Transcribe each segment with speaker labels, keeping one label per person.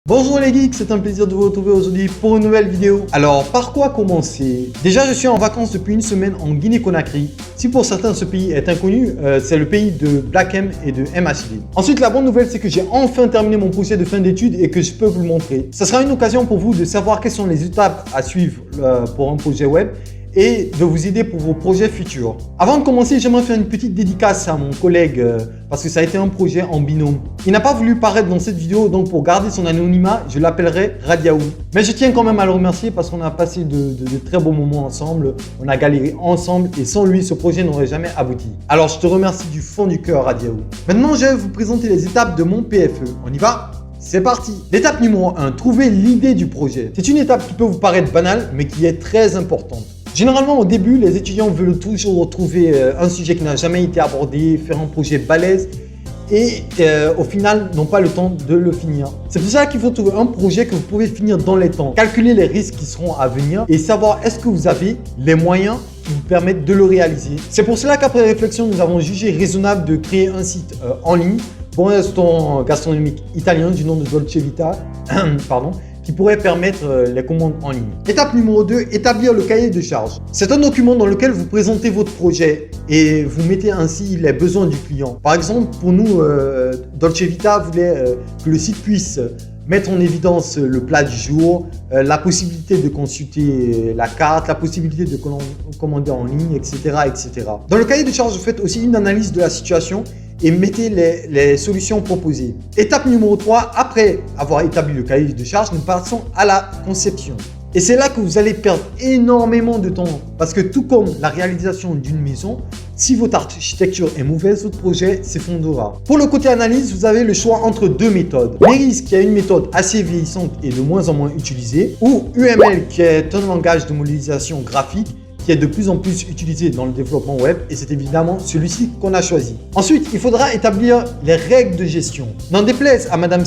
Speaker 1: Bonjour les geeks, c'est un plaisir de vous retrouver aujourd'hui pour une nouvelle vidéo. Alors, par quoi commencer? Déjà, je suis en vacances depuis une semaine en Guinée-Conakry. Si pour certains ce pays est inconnu, c'est le pays de Black M et de MHD. Ensuite, la bonne nouvelle, c'est que j'ai enfin terminé mon projet de fin d'études et que je peux vous le montrer. Ça sera une occasion pour vous de savoir quelles sont les étapes à suivre pour un projet web et de vous aider pour vos projets futurs. Avant de commencer, j'aimerais faire une petite dédicace à mon collègue parce que ça a été un projet en binôme. Il n'a pas voulu paraître dans cette vidéo, donc pour garder son anonymat, je l'appellerai Radiaou. Mais je tiens quand même à le remercier parce qu'on a passé de très beaux moments ensemble, on a galéré ensemble et sans lui, ce projet n'aurait jamais abouti. Alors je te remercie du fond du cœur, Radiaou. Maintenant, je vais vous présenter les étapes de mon PFE. On y va? C'est parti! L'étape numéro 1, trouver l'idée du projet. C'est une étape qui peut vous paraître banale, mais qui est très importante. Généralement, au début, les étudiants veulent toujours trouver un sujet qui n'a jamais été abordé, faire un projet balèze et au final, n'ont pas le temps de le finir. C'est pour ça qu'il faut trouver un projet que vous pouvez finir dans les temps, calculer les risques qui seront à venir et savoir est-ce que vous avez les moyens qui vous permettent de le réaliser. C'est pour cela qu'après réflexion, nous avons jugé raisonnable de créer un site en ligne pour un restaurant gastronomique italien du nom de Dolce Vita, qui pourrait permettre les commandes en ligne. Étape numéro 2, établir le cahier de charges. C'est un document dans lequel vous présentez votre projet et vous mettez ainsi les besoins du client. Par exemple, pour nous, Dolce Vita voulait que le site puisse mettre en évidence le plat du jour, la possibilité de consulter la carte, la possibilité de commander en ligne, etc., etc. Dans le cahier de charges, vous faites aussi une analyse de la situation et mettez les solutions proposées. Étape numéro 3, après avoir établi le cahier de charges, nous passons à la conception. Et c'est là que vous allez perdre énormément de temps parce que tout comme la réalisation d'une maison, si votre architecture est mauvaise, votre projet s'effondrera. Pour le côté analyse, vous avez le choix entre deux méthodes. Meris qui a une méthode assez vieillissante et de moins en moins utilisée, ou UML qui est un langage de modélisation graphique qui est de plus en plus utilisé dans le développement web et c'est évidemment celui-ci qu'on a choisi. Ensuite, il faudra établir les règles de gestion. N'en déplaise à Madame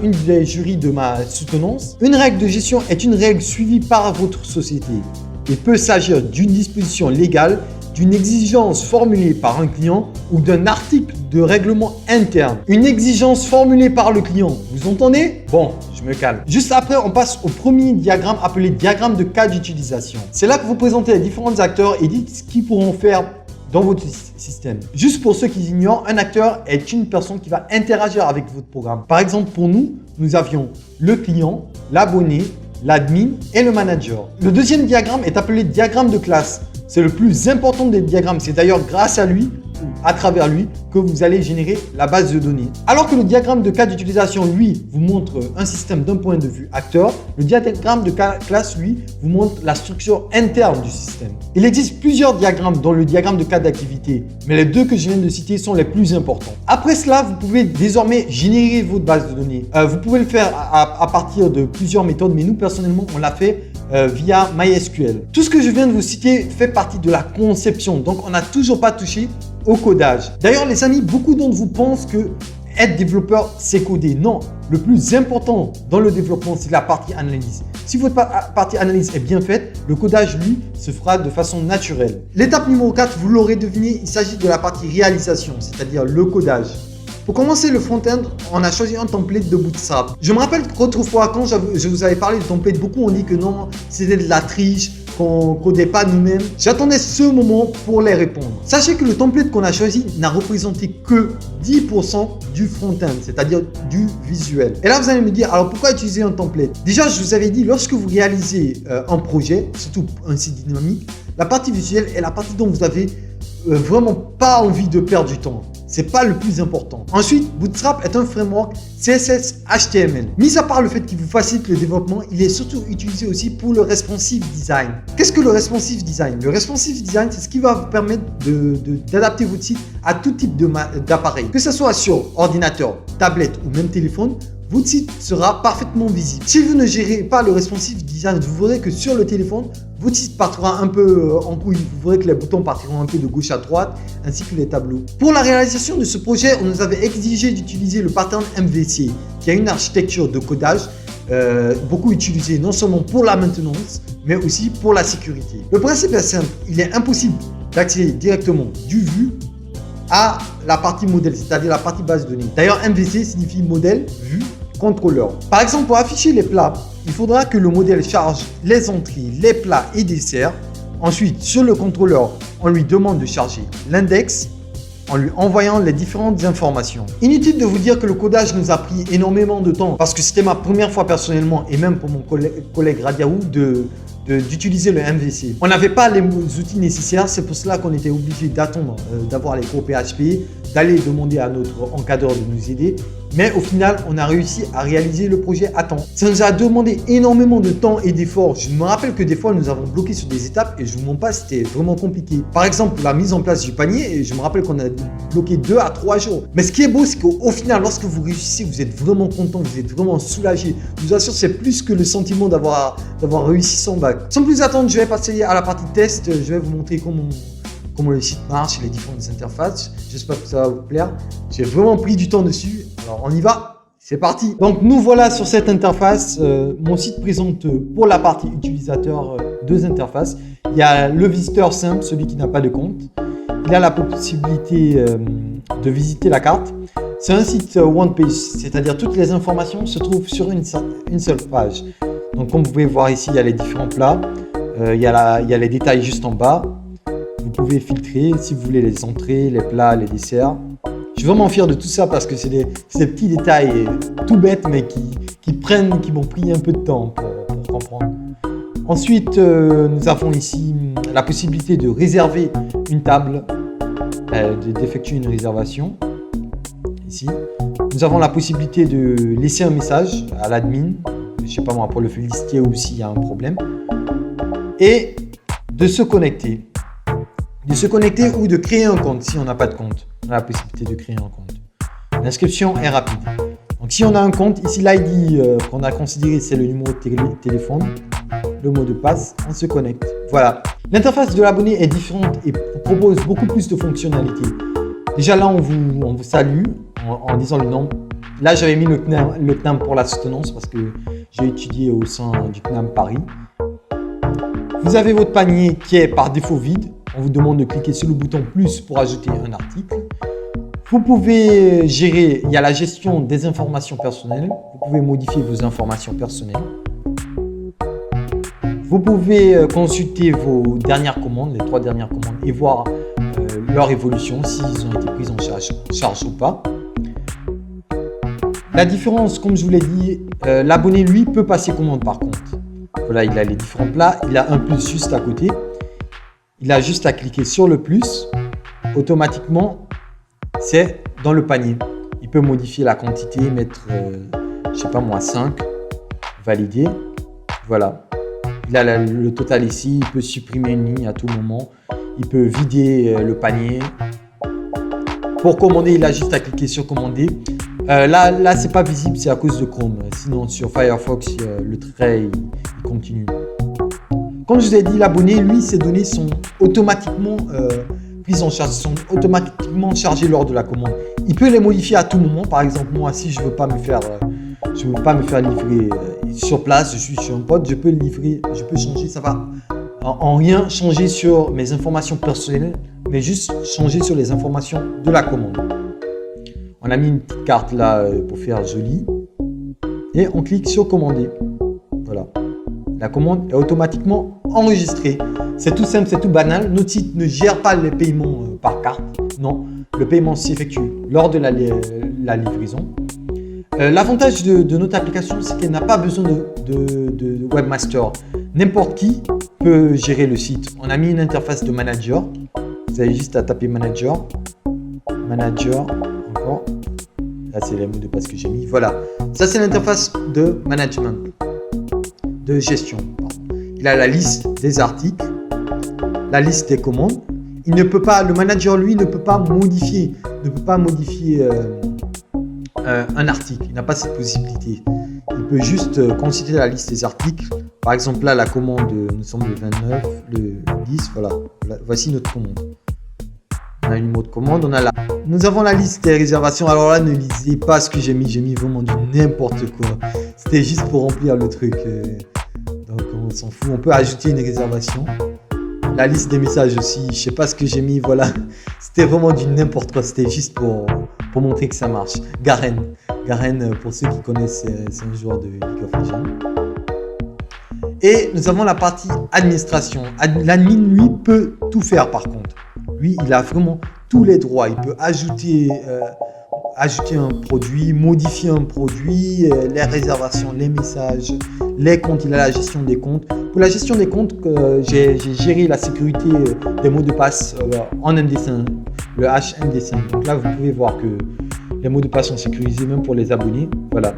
Speaker 1: une des jurys de ma soutenance, une règle de gestion est une règle suivie par votre société. Il peut s'agir d'une disposition légale, d'une exigence formulée par un client ou d'un article de règlement interne. Une exigence formulée par le client, vous entendez? Bon, je me calme. Juste après, on passe au premier diagramme appelé diagramme de cas d'utilisation. C'est là que vous présentez les différents acteurs et dites ce qu'ils pourront faire dans votre système. Juste pour ceux qui ignorent, un acteur est une personne qui va interagir avec votre programme. Par exemple, pour nous, nous avions le client, l'abonné, l'admin et le manager. Le deuxième diagramme est appelé diagramme de classe. C'est le plus important des diagrammes. C'est d'ailleurs grâce à lui ou à travers lui que vous allez générer la base de données. Alors que le diagramme de cas d'utilisation, lui, vous montre un système d'un point de vue acteur, le diagramme de classe, lui, vous montre la structure interne du système. Il existe plusieurs diagrammes dans le diagramme de cas d'activité, mais les deux que je viens de citer sont les plus importants. Après cela, vous pouvez désormais générer votre base de données. Vous pouvez le faire à partir de plusieurs méthodes, mais nous, personnellement, on l'a fait via MySQL. Tout ce que je viens de vous citer fait partie de la conception, donc on n'a toujours pas touché au codage. D'ailleurs les amis, beaucoup d'entre vous pensent que être développeur c'est coder. Non, le plus important dans le développement c'est la partie analyse. Si votre partie analyse est bien faite, le codage lui se fera de façon naturelle. L'étape numéro 4, vous l'aurez deviné, il s'agit de la partie réalisation, c'est-à-dire le codage. Pour commencer le front-end, on a choisi un template de Bootstrap. Je me rappelle qu'autrefois, quand je vous avais parlé de template, beaucoup ont dit que non, c'était de la triche, qu'on ne codait pas nous-mêmes. J'attendais ce moment pour les répondre. Sachez que le template qu'on a choisi n'a représenté que 10% du front-end, c'est-à-dire du visuel. Et là, vous allez me dire, alors pourquoi utiliser un template? Déjà, je vous avais dit, lorsque vous réalisez un projet, surtout un site dynamique, la partie visuelle est la partie dont vous avez vraiment pas envie de perdre du temps. C'est pas le plus important. Ensuite, Bootstrap est un framework CSS HTML. Mis à part le fait qu'il vous facilite le développement, il est surtout utilisé aussi pour le responsive design. Qu'est-ce que le responsive design? Le responsive design, c'est ce qui va vous permettre d'adapter votre site à tout type d'appareil. Que ce soit sur ordinateur, tablette ou même téléphone, votre site sera parfaitement visible. Si vous ne gérez pas le responsive design, vous verrez que sur le téléphone, votre site partira un peu en couille. Vous verrez que les boutons partiront un peu de gauche à droite, ainsi que les tableaux. Pour la réalisation de ce projet, on nous avait exigé d'utiliser le pattern MVC, qui a une architecture de codage beaucoup utilisée non seulement pour la maintenance, mais aussi pour la sécurité. Le principe est simple, il est impossible d'accéder directement du vu à la partie modèle, c'est-à-dire la partie base de données. D'ailleurs, MVC signifie modèle, vue contrôleur. Par exemple, pour afficher les plats, il faudra que le modèle charge les entrées, les plats et desserts. Ensuite, sur le contrôleur, on lui demande de charger l'index en lui envoyant les différentes informations. Inutile de vous dire que le codage nous a pris énormément de temps parce que c'était ma première fois personnellement et même pour mon collègue Radiaou d'utiliser le MVC. On n'avait pas les outils nécessaires, c'est pour cela qu'on était obligé d'attendre d'avoir les cours PHP, d'aller demander à notre encadreur de nous aider. Mais au final, on a réussi à réaliser le projet à temps. Ça nous a demandé énormément de temps et d'efforts. Je me rappelle que des fois, nous avons bloqué sur des étapes et je ne vous mens pas, c'était vraiment compliqué. Par exemple, la mise en place du panier, je me rappelle qu'on a bloqué 2 à 3 jours. Mais ce qui est beau, c'est qu'au final, lorsque vous réussissez, vous êtes vraiment content, vous êtes vraiment soulagé. Je vous assure, c'est plus que le sentiment d'avoir réussi son bac. Sans plus attendre, je vais passer à la partie test. Je vais vous montrer comment le site marche, les différentes interfaces. J'espère que ça va vous plaire. J'ai vraiment pris du temps dessus. Alors on y va, c'est parti. Donc nous voilà sur cette interface. Mon site présente pour la partie utilisateur 2 interfaces. Il y a le visiteur simple, celui qui n'a pas de compte. Il a la possibilité de visiter la carte. C'est un site one page, c'est-à-dire toutes les informations se trouvent sur une seule page. Donc comme vous pouvez voir ici, il y a les différents plats. Il y a les détails juste en bas. Vous pouvez filtrer si vous voulez les entrées, les plats, les desserts. Je suis vraiment fier de tout ça parce que c'est des petits détails tout bêtes mais qui m'ont pris un peu de temps pour comprendre. Ensuite, nous avons ici la possibilité de réserver une table, d'effectuer une réservation. Ici, nous avons la possibilité de laisser un message à l'admin, je ne sais pas moi, pour le féliciter ou s'il y a un problème, et de se connecter. Ou de créer un compte si on n'a pas de compte. On a la possibilité de créer un compte. L'inscription est rapide. Donc si on a un compte, ici l'ID qu'on a considéré c'est le numéro de téléphone, le mot de passe, on se connecte. Voilà. L'interface de l'abonné est différente et propose beaucoup plus de fonctionnalités. Déjà là on vous salue en disant le nom. Là j'avais mis le CNAM pour la soutenance parce que j'ai étudié au sein du CNAM Paris. Vous avez votre panier qui est par défaut vide. On vous demande de cliquer sur le bouton plus pour ajouter un article. Vous pouvez gérer, il y a la gestion des informations personnelles. Vous pouvez modifier vos informations personnelles. Vous pouvez consulter vos dernières commandes, les 3 dernières commandes et voir leur évolution, s'ils ont été pris en charge ou pas. La différence, comme je vous l'ai dit, l'abonné lui peut passer commande par contre. Voilà, il a les différents plats, il a un plus juste à côté. Il a juste à cliquer sur le plus. Automatiquement, c'est dans le panier. Il peut modifier la quantité, mettre, je sais pas moi, 5. Valider. Voilà. Il a le total ici. Il peut supprimer une ligne à tout moment. Il peut vider le panier. Pour commander, il a juste à cliquer sur commander. Là, c'est pas visible, c'est à cause de Chrome. Sinon, sur Firefox, le trait il continue. Comme je vous ai dit, l'abonné, lui, ses données sont automatiquement prises en charge, sont automatiquement chargées lors de la commande. Il peut les modifier à tout moment. Par exemple, moi, si je veux pas me faire livrer sur place, je suis chez un pote, je peux changer, ça va en rien changer sur mes informations personnelles, mais juste changer sur les informations de la commande. On a mis une petite carte là pour faire joli et on clique sur commander. Voilà. La commande est automatiquement enregistrée. C'est tout simple, c'est tout banal. Notre site ne gère pas les paiements par carte. Non, le paiement s'effectue lors de la livraison. L'avantage de notre application, c'est qu'elle n'a pas besoin de webmaster. N'importe qui peut gérer le site. On a mis une interface de manager. Vous avez juste à taper manager. Manager, encore. Là, c'est les mots de passe que j'ai mis. Voilà. Ça, c'est l'interface de management. De gestion. Il a la liste des articles, la liste des commandes. Le manager lui ne peut pas modifier un article. Il n'a pas cette possibilité. Il peut juste consulter la liste des articles. Par exemple là, la commande, nous sommes le 29, le 10. Voilà. Voici notre commande. On a un numéro de commande, Nous avons la liste des réservations. Alors là, ne lisez pas ce que j'ai mis. J'ai mis vraiment du n'importe quoi. C'était juste pour remplir le truc. Donc on s'en fout. On peut ajouter une réservation. La liste des messages aussi. Je sais pas ce que j'ai mis. Voilà. C'était vraiment du n'importe quoi. C'était juste pour montrer que ça marche. Garen Garen, pour ceux qui connaissent, c'est un joueur de League of Legends. Et nous avons la partie administration. L'admin, lui, peut tout faire par contre. Lui, il a vraiment tous les droits. Il peut ajouter un produit, modifier un produit, les réservations, les messages, les comptes. Il a la gestion des comptes. Pour la gestion des comptes, j'ai géré la sécurité des mots de passe en MD5, le HMD5. Donc là, vous pouvez voir que les mots de passe sont sécurisés même pour les abonnés. Voilà.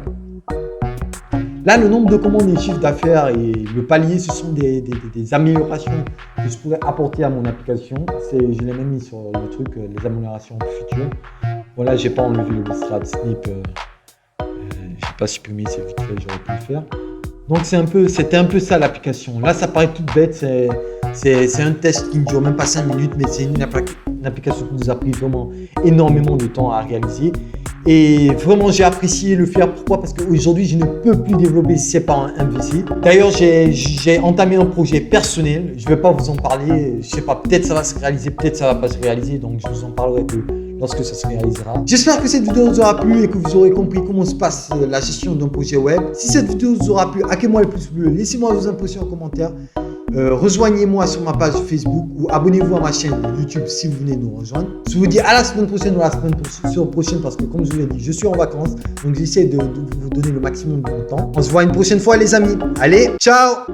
Speaker 1: Là, le nombre de commandes et chiffre d'affaires et le palier, ce sont des améliorations que je pourrais apporter à mon application. Je l'ai même mis sur le truc, les améliorations futures. Voilà, j'ai pas enlevé le Bootstrap Snip. J'ai pas supprimé, c'est vite fait, j'aurais pu le faire. Donc c'était un peu ça l'application. Là, ça paraît tout bête. C'est un test qui ne dure même pas 5 minutes, mais c'est une application qui nous a pris vraiment énormément de temps à réaliser. Et vraiment, j'ai apprécié le faire. Pourquoi? Parce qu'aujourd'hui, je ne peux plus développer si ce n'est pas un MVC. D'ailleurs, j'ai entamé un projet personnel. Je ne vais pas vous en parler. Je ne sais pas, peut-être ça va se réaliser, peut-être ça ne va pas se réaliser. Donc, je vous en parlerai lorsque ça se réalisera. J'espère que cette vidéo vous aura plu et que vous aurez compris comment se passe la gestion d'un projet web. Si cette vidéo vous aura plu, hackez-moi le pouce bleu, laissez-moi vos impressions en commentaire. Rejoignez-moi sur ma page Facebook ou abonnez-vous à ma chaîne YouTube si vous venez nous rejoindre. Je vous dis à la semaine prochaine ou à la semaine prochaine parce que comme je vous l'ai dit, je suis en vacances. Donc j'essaie de vous donner le maximum de mon temps. On se voit une prochaine fois les amis. Allez, ciao!